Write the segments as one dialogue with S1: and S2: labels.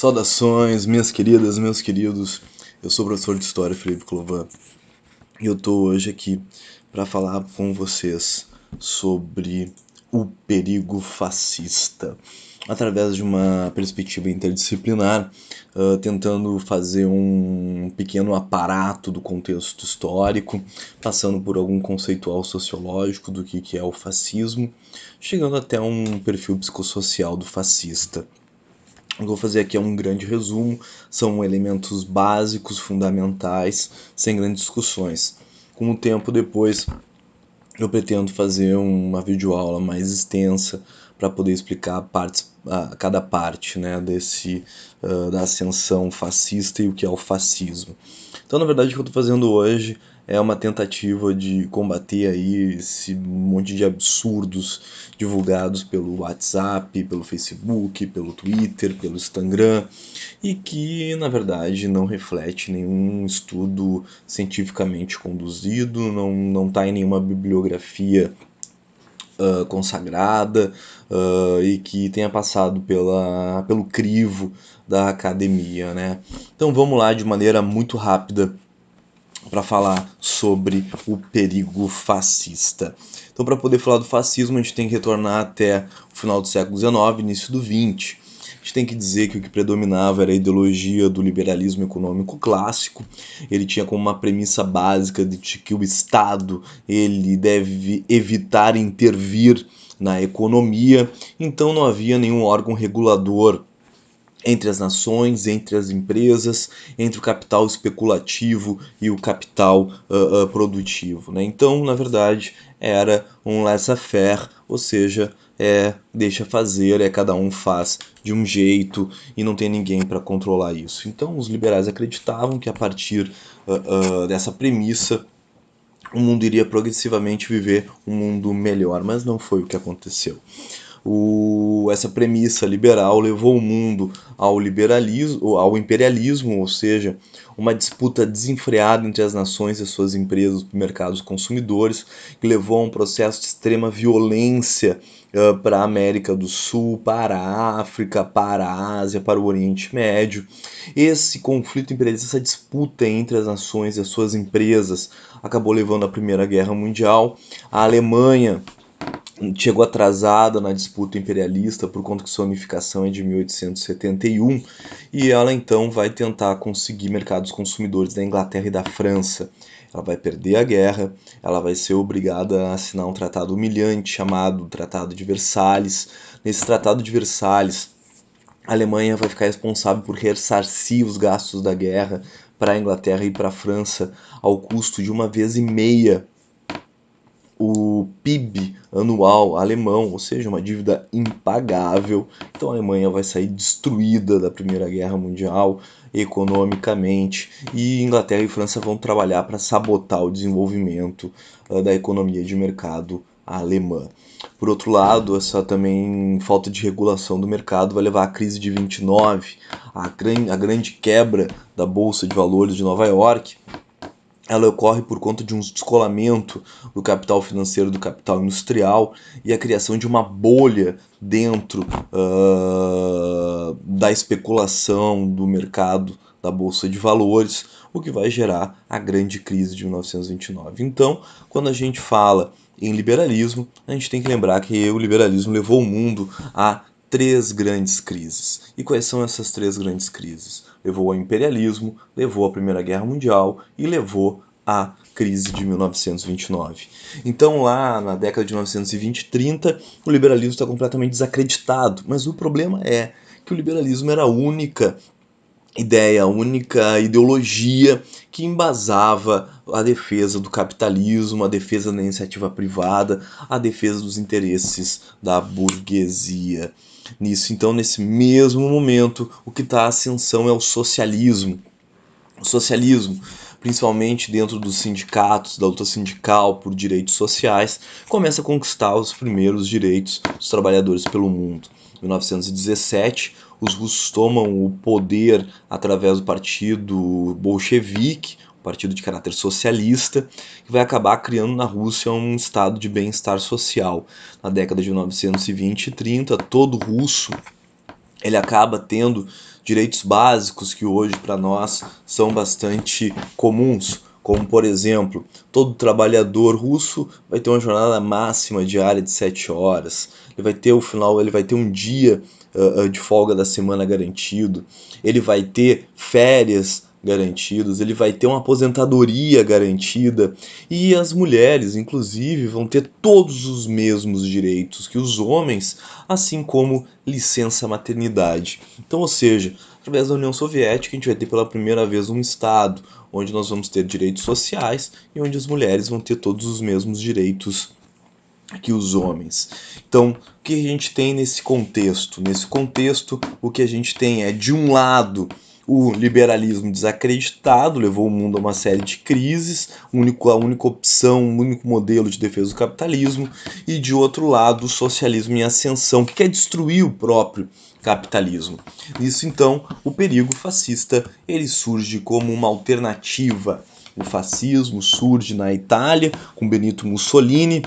S1: Saudações, minhas queridas, meus queridos. Eu sou o professor de História, Felipe Clovan, e eu estou hoje aqui para falar com vocês sobre o perigo fascista, através de uma perspectiva interdisciplinar, tentando fazer um pequeno aparato do contexto histórico, passando por algum conceitual sociológico do que é o fascismo, chegando até um perfil psicossocial do fascista. O que eu vou fazer aqui é um grande resumo, são elementos básicos, fundamentais, sem grandes discussões. Com o tempo depois, eu pretendo fazer uma videoaula mais extensa para poder explicar cada parte, né, da ascensão fascista e o que é o fascismo. Então, na verdade, o que eu estou fazendo hoje é uma tentativa de combater aí esse monte de absurdos divulgados pelo WhatsApp, pelo Facebook, pelo Twitter, pelo Instagram, e que, na verdade, não reflete nenhum estudo cientificamente conduzido, não está em nenhuma bibliografia consagrada, e que tenha passado pelo crivo da academia, né? Então vamos lá de maneira muito rápida para falar sobre o perigo fascista. Então, para poder falar do fascismo, a gente tem que retornar até o final do século XIX, início do XX. A gente tem que dizer que o que predominava era a ideologia do liberalismo econômico clássico. Ele tinha como uma premissa básica de que o Estado ele deve evitar intervir na economia, então não havia nenhum órgão regulador entre as nações, entre as empresas, entre o capital especulativo e o capital produtivo, né? Então, na verdade, era um laissez-faire, ou seja, deixa fazer, cada um faz de um jeito e não tem ninguém para controlar isso. Então, os liberais acreditavam que a partir dessa premissa o mundo iria progressivamente viver um mundo melhor, mas não foi o que aconteceu. Essa premissa liberal levou o mundo ao liberalismo, ao imperialismo, ou seja, uma disputa desenfreada entre as nações e suas empresas por mercados consumidores, que levou a um processo de extrema violência para a América do Sul, para a África, para a Ásia, para o Oriente Médio. Esse conflito imperialista, essa disputa entre as nações e as suas empresas, acabou levando à Primeira Guerra Mundial. A Alemanha chegou atrasada na disputa imperialista por conta que sua unificação é de 1871 e ela então vai tentar conseguir mercados consumidores da Inglaterra e da França. Ela vai perder a guerra, ela vai ser obrigada a assinar um tratado humilhante chamado Tratado de Versalhes. Nesse Tratado de Versalhes, a Alemanha vai ficar responsável por ressarcir os gastos da guerra para a Inglaterra e para a França ao custo de 1,5 vezes o PIB anual alemão, ou seja, uma dívida impagável. Então a Alemanha vai sair destruída da Primeira Guerra Mundial economicamente e Inglaterra e França vão trabalhar para sabotar o desenvolvimento da economia de mercado alemã. Por outro lado, essa também falta de regulação do mercado vai levar à crise de 29, a grande quebra da Bolsa de Valores de Nova York. Ela ocorre por conta de um descolamento do capital financeiro do capital industrial e a criação de uma bolha dentro da especulação do mercado da Bolsa de Valores, o que vai gerar a grande crise de 1929. Então, quando a gente fala em liberalismo, a gente tem que lembrar que o liberalismo levou o mundo a 3 grandes crises. E quais são essas 3 grandes crises? Levou ao imperialismo, levou à Primeira Guerra Mundial e levou à crise de 1929. Então, lá na década de 1920 e 30, o liberalismo está completamente desacreditado. Mas o problema é que o liberalismo era a única ideia, a única ideologia que embasava a defesa do capitalismo, a defesa da iniciativa privada, a defesa dos interesses da burguesia. Então, nesse mesmo momento, o que está à ascensão é o socialismo. O socialismo, principalmente dentro dos sindicatos, da luta sindical por direitos sociais, começa a conquistar os primeiros direitos dos trabalhadores pelo mundo. Em 1917, os russos tomam o poder através do partido bolchevique, partido de caráter socialista, que vai acabar criando na Rússia um estado de bem-estar social. Na década de 1920 e 30, todo russo ele acaba tendo direitos básicos que hoje para nós são bastante comuns, como por exemplo, todo trabalhador russo vai ter uma jornada máxima diária de 7 horas, ele vai ter um dia de folga da semana garantido, ele vai ter férias garantidos, ele vai ter uma aposentadoria garantida e as mulheres, inclusive, vão ter todos os mesmos direitos que os homens, assim como licença maternidade. Então, ou seja, através da União Soviética, a gente vai ter pela primeira vez um Estado onde nós vamos ter direitos sociais e onde as mulheres vão ter todos os mesmos direitos que os homens. Então, o que a gente tem nesse contexto? Nesse contexto, o que a gente tem é, de um lado, o liberalismo desacreditado, levou o mundo a uma série de crises, a única opção, o único modelo de defesa do capitalismo, e de outro lado, o socialismo em ascensão, que quer destruir o próprio capitalismo. Nisso, então, o perigo fascista ele surge como uma alternativa. O fascismo surge na Itália, com Benito Mussolini.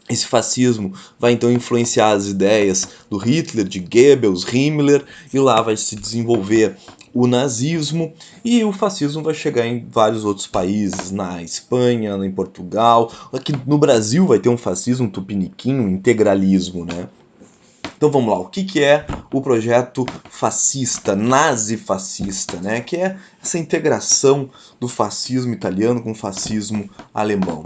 S1: Esse fascismo vai então influenciar as ideias do Hitler, de Goebbels, Himmler, e lá vai se desenvolver o nazismo, e o fascismo vai chegar em vários outros países, na Espanha, em Portugal. Aqui no Brasil vai ter um fascismo tupiniquim, um integralismo, né? Então vamos lá, o que é o projeto fascista, nazifascista, né? Que é essa integração do fascismo italiano com o fascismo alemão.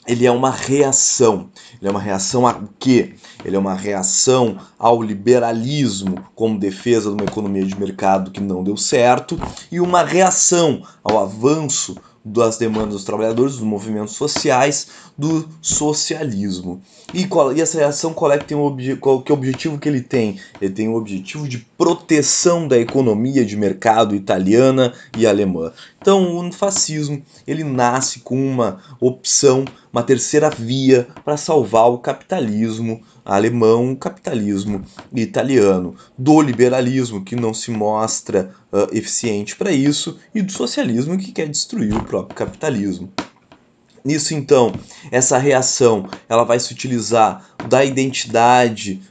S1: Ele é uma reação. Ele é uma reação a quê? Ele é uma reação ao liberalismo como defesa de uma economia de mercado que não deu certo e uma reação ao avanço das demandas dos trabalhadores, dos movimentos sociais, do socialismo. E essa reação qual é que tem qual que é o objetivo que ele tem? Ele tem o objetivo de proteção da economia de mercado italiana e alemã. Então, o fascismo ele nasce com uma opção, uma terceira via para salvar o capitalismo alemão, o capitalismo italiano, do liberalismo que não se mostra eficiente para isso e do socialismo que quer destruir o próprio capitalismo. Nisso, então, essa reação ela vai se utilizar da identidade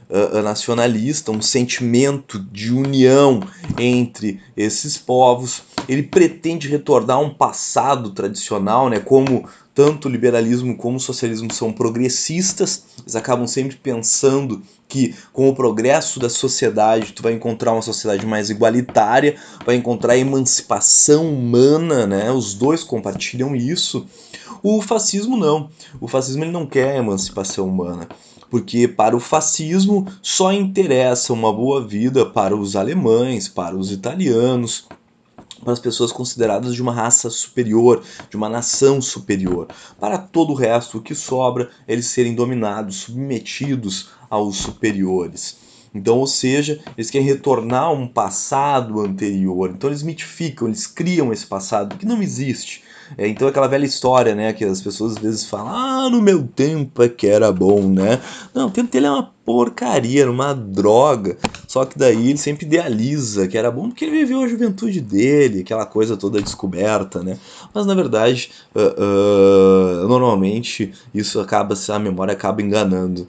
S1: nacionalista, um sentimento de união entre esses povos. Ele pretende retornar a um passado tradicional, né, como tanto o liberalismo como o socialismo são progressistas, eles acabam sempre pensando que com o progresso da sociedade tu vai encontrar uma sociedade mais igualitária, vai encontrar a emancipação humana, né? Os dois compartilham isso. O fascismo não. O fascismo ele não quer a emancipação humana, porque para o fascismo só interessa uma boa vida para os alemães, para os italianos, para as pessoas consideradas de uma raça superior, de uma nação superior. Para todo o resto, o que sobra é eles serem dominados, submetidos aos superiores. Então, ou seja, eles querem retornar a um passado anterior. Então eles mitificam, eles criam esse passado que não existe. Então aquela velha história, né, que as pessoas às vezes falam, ah, no meu tempo é que era bom, né? Não, o tempo dele é uma porcaria, era uma droga. Só que daí ele sempre idealiza que era bom porque ele viveu a juventude dele, aquela coisa toda descoberta, né? Mas na verdade, normalmente isso acaba, a memória acaba enganando.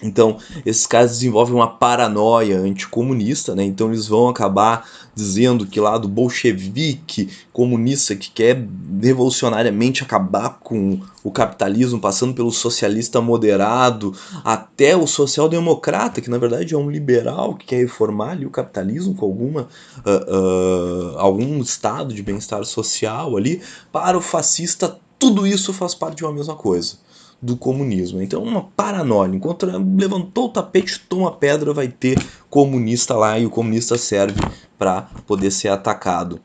S1: Então, esses caras desenvolvem uma paranoia anticomunista, né? Então eles vão acabar dizendo que lá do bolchevique comunista que quer revolucionariamente acabar com o capitalismo, passando pelo socialista moderado até o social-democrata, que na verdade é um liberal que quer reformar ali o capitalismo com algum estado de bem-estar social ali, para o fascista tudo isso faz parte de uma mesma coisa, do comunismo. Então, uma paranoia. Enquanto levantou o tapete, toma pedra, vai ter comunista lá e o comunista serve para poder ser atacado.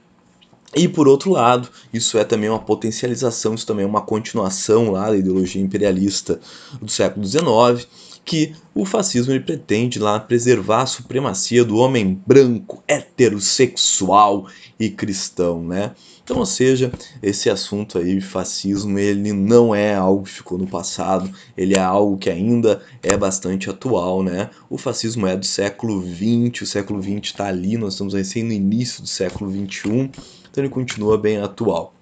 S1: E por outro lado, isso é também uma potencialização, isso também é uma continuação lá da ideologia imperialista do século XIX, que o fascismo ele pretende lá preservar a supremacia do homem branco, heterossexual e cristão, né? Então, ou seja, esse assunto aí, fascismo, ele não é algo que ficou no passado, ele é algo que ainda é bastante atual, né? O fascismo é do século XX, o século XX está ali, nós estamos recém no início do século XXI, então ele continua bem atual.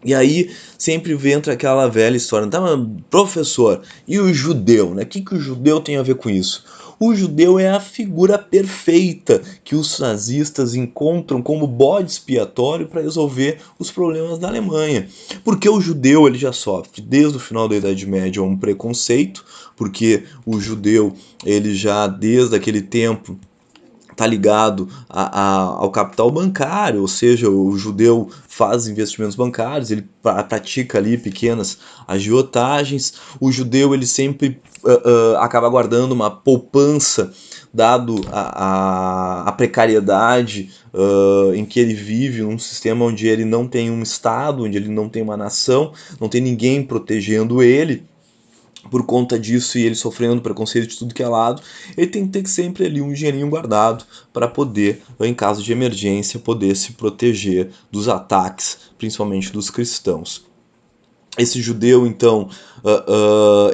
S1: E aí sempre entra aquela velha história, tá, mas professor, e o judeu, né? O que o judeu tem a ver com isso? O judeu é a figura perfeita que os nazistas encontram como bode expiatório para resolver os problemas da Alemanha. Porque o judeu ele já sofre desde o final da Idade Média um preconceito, porque o judeu ele já desde aquele tempo está ligado ao capital bancário, ou seja, o judeu faz investimentos bancários, ele pratica ali pequenas agiotagens, o judeu ele sempre acaba guardando uma poupança dado a precariedade em que ele vive, num sistema onde ele não tem um Estado, onde ele não tem uma nação, não tem ninguém protegendo ele. Por conta disso e ele sofrendo preconceito de tudo que é lado, ele tem que ter sempre ali um dinheirinho guardado para poder, em caso de emergência, poder se proteger dos ataques, principalmente dos cristãos. Esse judeu, então,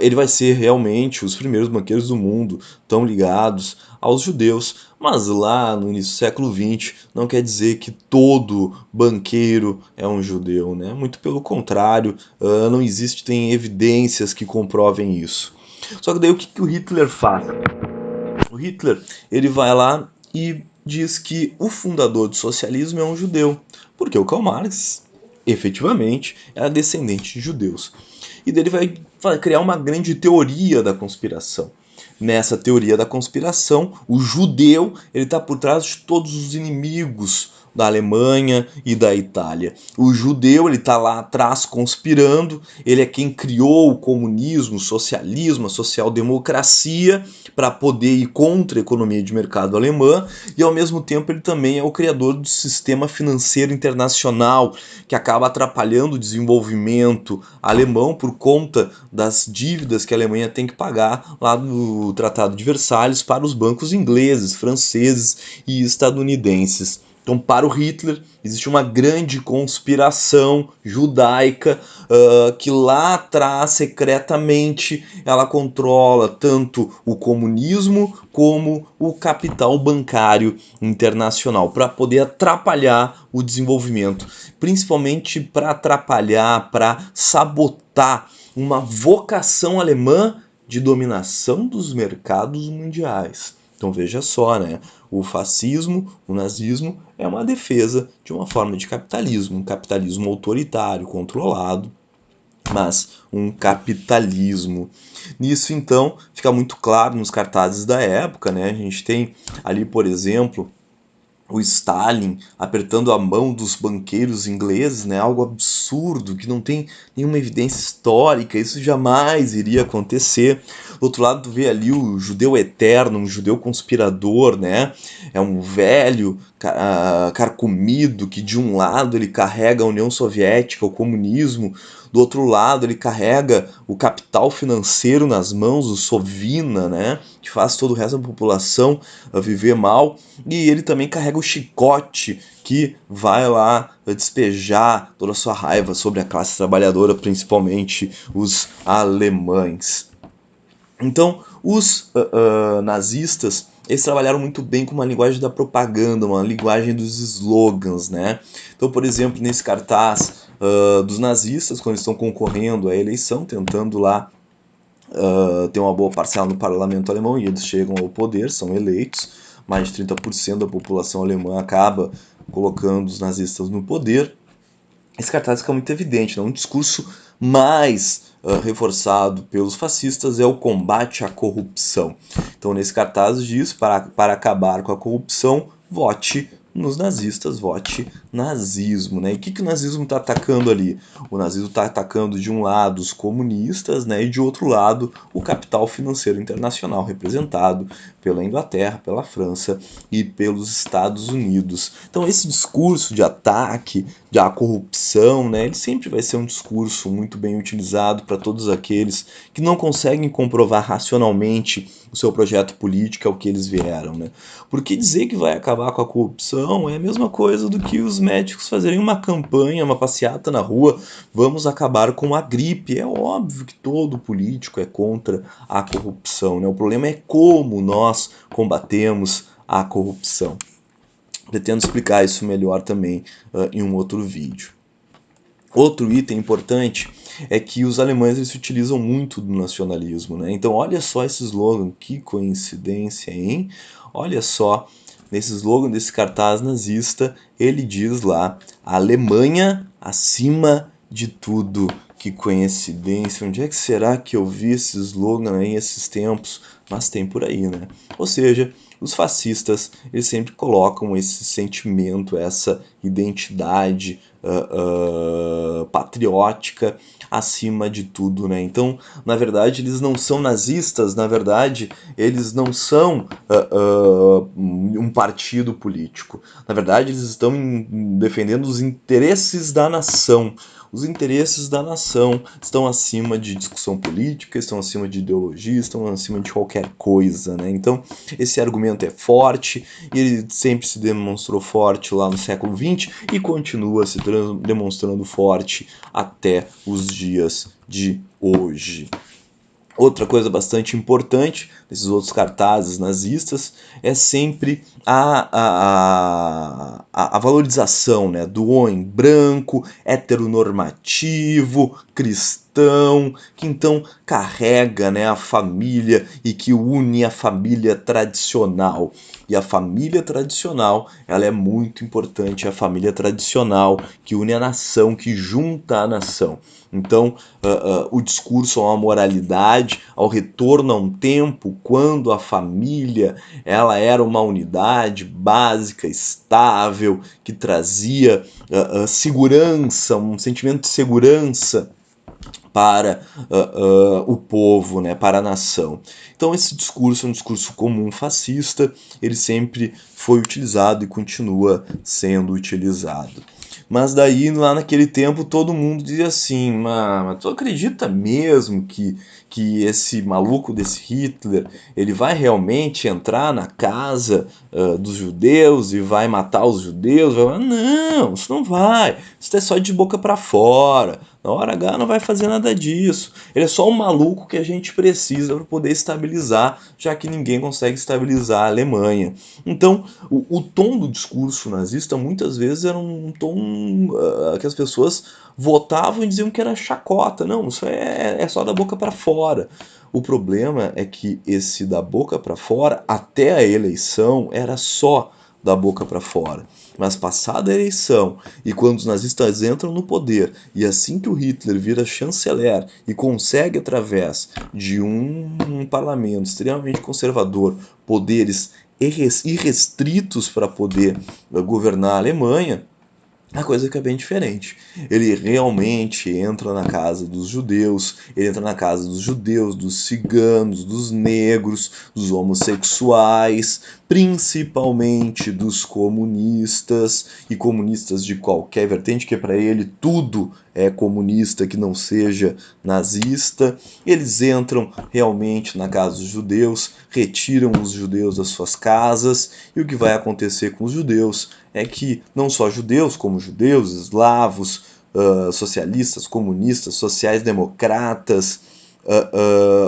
S1: ele vai ser realmente os primeiros banqueiros do mundo tão ligados aos judeus, mas lá no início do século XX não quer dizer que todo banqueiro é um judeu, né? Muito pelo contrário, não existem evidências que comprovem isso. Só que daí o que o Hitler faz? O Hitler ele vai lá e diz que o fundador do socialismo é um judeu, porque o Karl Marx efetivamente era descendente de judeus. E dele vai criar uma grande teoria da conspiração. Nessa teoria da conspiração, o judeu ele está por trás de todos os inimigos da Alemanha e da Itália. O judeu ele está lá atrás conspirando, ele é quem criou o comunismo, o socialismo, a social-democracia para poder ir contra a economia de mercado alemã e ao mesmo tempo ele também é o criador do sistema financeiro internacional que acaba atrapalhando o desenvolvimento alemão por conta das dívidas que a Alemanha tem que pagar lá no Tratado de Versalhes para os bancos ingleses, franceses e estadunidenses. Então, para o Hitler, existe uma grande conspiração judaica que lá atrás, secretamente, ela controla tanto o comunismo como o capital bancário internacional, para poder atrapalhar o desenvolvimento, principalmente para atrapalhar, para sabotar uma vocação alemã de dominação dos mercados mundiais. Então veja só, né? O fascismo, o nazismo é uma defesa de uma forma de capitalismo, um capitalismo autoritário, controlado, mas um capitalismo. Nisso, então, fica muito claro nos cartazes da época, né? A gente tem ali, por exemplo, o Stalin apertando a mão dos banqueiros ingleses, né? Algo absurdo, que não tem nenhuma evidência histórica, isso jamais iria acontecer. Do outro lado, tu vê ali o judeu eterno, um judeu conspirador, né? É um velho carcomido que de um lado ele carrega a União Soviética, o comunismo, do outro lado ele carrega o capital financeiro nas mãos, o Sovina, né? Que faz todo o resto da população viver mal, e ele também carrega o chicote que vai lá despejar toda a sua raiva sobre a classe trabalhadora, principalmente os alemães. Então, os nazistas, eles trabalharam muito bem com uma linguagem da propaganda, uma linguagem dos slogans, né? Então, por exemplo, nesse cartaz dos nazistas, quando eles estão concorrendo à eleição, tentando lá ter uma boa parcela no parlamento alemão, e eles chegam ao poder, são eleitos, mais de 30% da população alemã acaba colocando os nazistas no poder. Esse cartaz fica muito evidente, né? Um discurso mais reforçado pelos fascistas é o combate à corrupção. Então, nesse cartaz diz, para acabar com a corrupção, vote nos nazistas, vote nazismo, né? E o que o nazismo está atacando ali? O nazismo está atacando de um lado os comunistas, né? E de outro lado o capital financeiro internacional representado pela Inglaterra, pela França e pelos Estados Unidos. Então esse discurso de ataque à corrupção, né? Ele sempre vai ser um discurso muito bem utilizado para todos aqueles que não conseguem comprovar racionalmente o seu projeto político ao que eles vieram, né? Porque dizer que vai acabar com a corrupção é a mesma coisa do que os médicos fazerem uma campanha, uma passeata na rua, vamos acabar com a gripe. É óbvio que todo político é contra a corrupção, né? O problema é como nós combatemos a corrupção. Pretendo explicar isso melhor também em um outro vídeo. Outro item importante é que os alemães eles se utilizam muito do nacionalismo, né? Então olha só esse slogan, que coincidência, hein? Olha só, nesse slogan desse cartaz nazista, ele diz lá, Alemanha acima de tudo. Que coincidência, onde é que será que eu vi esse slogan aí esses tempos? Mas tem por aí, né? Ou seja, os fascistas eles sempre colocam esse sentimento, essa identidade patriótica acima de tudo, né? Então, na verdade, eles não são nazistas, na verdade, eles não são um partido político. Na verdade, eles estão defendendo os interesses da nação. Os interesses da nação estão acima de discussão política, estão acima de ideologia, estão acima de qualquer coisa, né? Então, esse argumento é forte e ele sempre se demonstrou forte lá no século XX e continua se demonstrando forte até os dias de hoje. Outra coisa bastante importante desses outros cartazes nazistas é sempre a valorização, né, do homem branco, heteronormativo, cristão, que então carrega, né, a família e que une a família tradicional. E a família tradicional, ela é muito importante, a família tradicional que une a nação, que junta a nação. Então, o discurso a uma moralidade, ao retorno a um tempo quando a família ela era uma unidade básica, estável, que trazia segurança, um sentimento de segurança para o povo, né, para a nação. Então esse discurso é um discurso comum fascista, ele sempre foi utilizado e continua sendo utilizado. Mas daí, lá naquele tempo, todo mundo dizia assim, mas tu acredita mesmo que esse maluco desse Hitler, ele vai realmente entrar na casa dos judeus e vai matar os judeus? Não, isso não vai, isso é só de boca para fora. Na hora H não vai fazer nada disso. Ele é só um maluco que a gente precisa para poder estabilizar, já que ninguém consegue estabilizar a Alemanha. Então, o tom do discurso nazista muitas vezes era um tom que as pessoas votavam e diziam que era chacota. Não, isso é só da boca para fora. O problema é que esse da boca para fora, até a eleição, era só da boca para fora. Mas passada a eleição e quando os nazistas entram no poder e assim que o Hitler vira chanceler e consegue através de um parlamento extremamente conservador poderes irrestritos para poder governar a Alemanha, a coisa fica bem diferente. Ele realmente entra na casa dos judeus, ele entra na casa dos judeus, dos ciganos, dos negros, dos homossexuais, principalmente dos comunistas e comunistas de qualquer vertente, que para ele tudo é comunista que não seja nazista. Eles entram realmente na casa dos judeus, retiram os judeus das suas casas, e o que vai acontecer com os judeus é que não só judeus, como judeus, eslavos, socialistas, comunistas, sociais-democratas,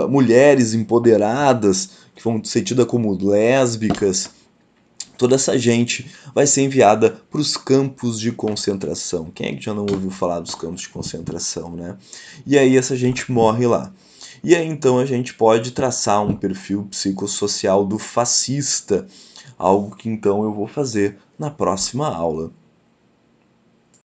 S1: mulheres empoderadas, que vão ser tidas como lésbicas, toda essa gente vai ser enviada para os campos de concentração. Quem é que já não ouviu falar dos campos de concentração, né? E aí essa gente morre lá. E aí então a gente pode traçar um perfil psicossocial do fascista, algo que então eu vou fazer na próxima aula.